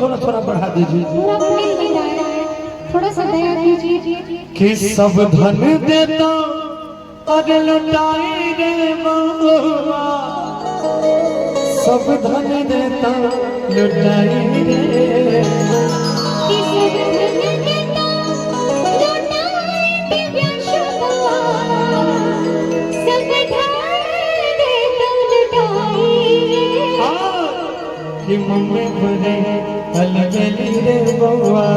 थोड़ा थोड़ा बढ़ा दीजिए, पूरा मिल नहीं रहा है, थोड़ा सा दया कीजिए। कि सब धन देता और लुटाई रे बउआ, सब धन देता लुटाई रे, कि सब धन देता लुटाई दिव्यांशुआ, सब धन देता लुटाई रे। कि मम्मी भरे अलगली रे बउआ।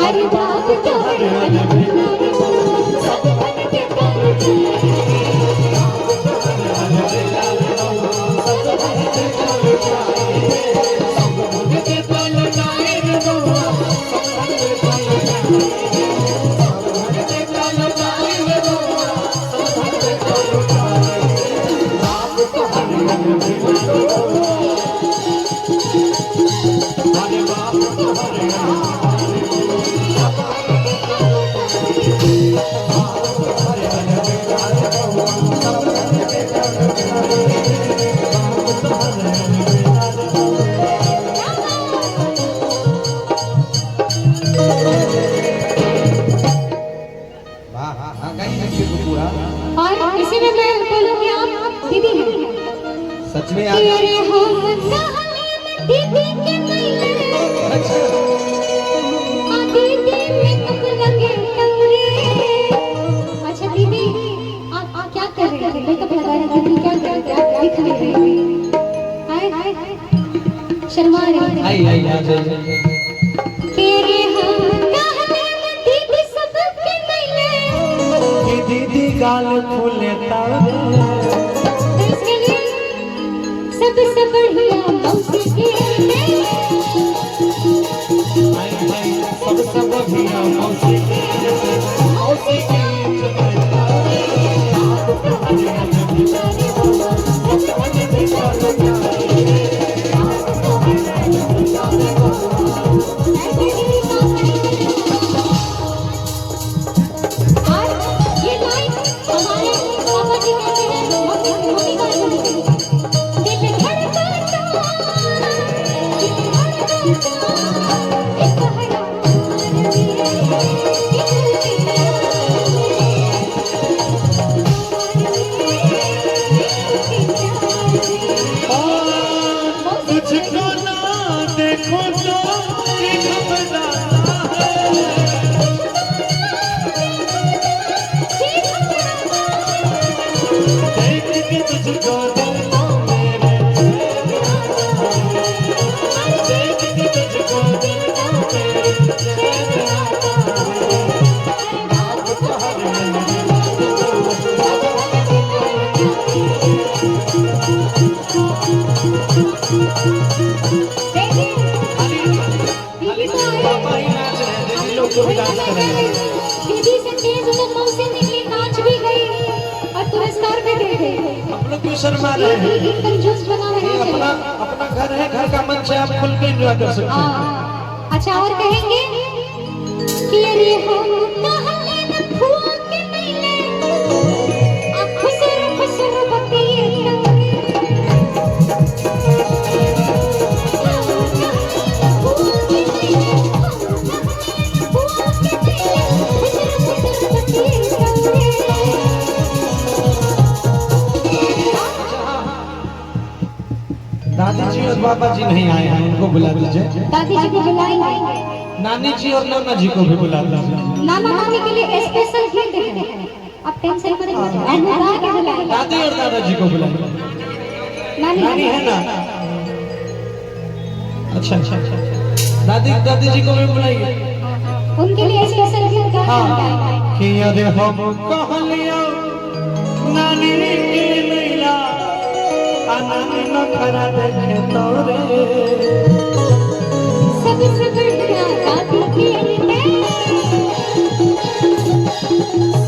अरे बाप तोरे सब धन देता और इसी में मैं बोलूंगी आप दीदी हैं। सच में कि अरे हम सहारे में दीदी के मिले, आ दीदी मेकअप लगे टंगरे। अच्छा दीदी आप क्या कर रहे थे? मेकअप लगा रही थी, क्या कर रहे थे? आप दिख नहीं रही थी। हाय हाय शर्मा रही थी। आई आई आ जाइए। कि अरे हम सहारे में दीदी सबके मिले, कि दीदी गाल फूले इसके लिए सबसे बढ़िया मौसी के सबसे बढ़िया मौसी मौसी दीदी से तेज उधर मौसी निकली, नाच भी गई और पुरस्कार भी दे गई। हम लोग क्यों शर्मा रहे हैं? कंजूस बना ये रहे अपना अपना घर है, घर का मंच है, आप खुल के एंजॉय कर सकते हैं। अच्छा और कहेंगे कि अरे हम महल्ले में फूल के मिले, आप खुसर खुसर बतिए दादी जी और बाबा जी नहीं आए हैं, उनको बुला दीजिए। दादी जी को बुलाएंगे, नानी जी और नाना जी को भी बुला दीजिए। नाना नानी के लिए स्पेशल गिफ्ट है, आप टेंशन मत लीजिए। दादी और दादाजी को बुलाइए। नानी है ना? अच्छा अच्छा अच्छा, दादी दादी जी को भी बुलाइए। उनके लिए स्पेशल गिफ्ट है। कि अरे हम कहलियो नानी के नैला नानी न खरा देखे तोरे, सबसे बढ़िया दादी के लिए,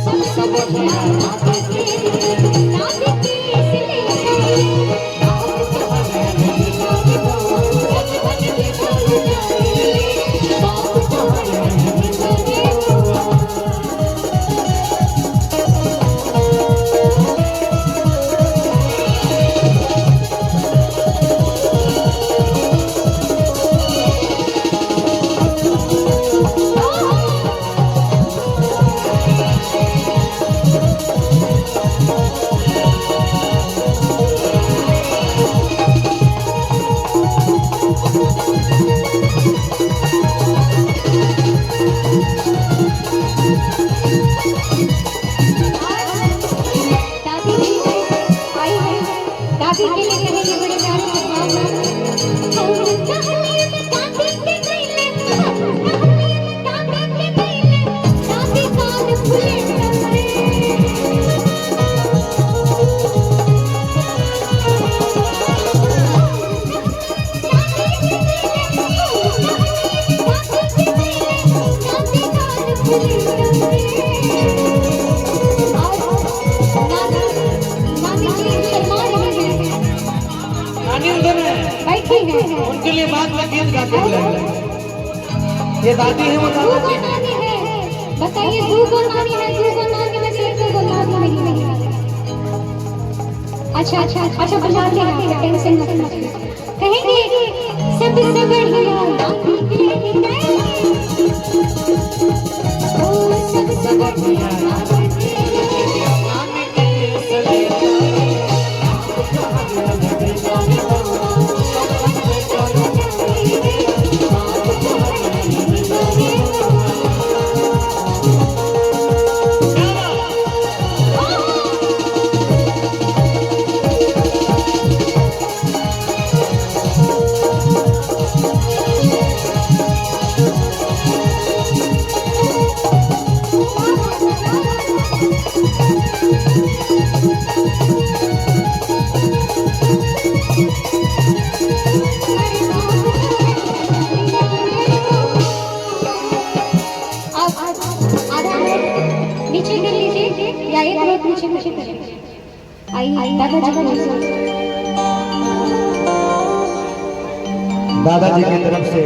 सबसे बढ़िया दादी के लिए, दादी के इसलिए दादी आई है, दादी के लिए कहेंगे बड़े प्यारे से भाव में। दादी के गईले, दादी कान फुले डमरे। नानी उधर है, बैठी है। उनके लिए बात में गीत गाते हुए ये दादी है, वो दू को नानी है, बताइए दू को नानी है, दू को नानी में से एक को नानी नहीं है। अच्छा अच्छा अच्छा बुला के टेंशन मत लीजिए। कहेंगे सबसे बढ़िया नानी के लिए, ओ सबसे बढ़िया नानी के लिए, नानी के लिए नीचे कर लीजिए या एक रोड नीचे नीचे कर लीजिए। आई दादाजी दादाजी की तरफ से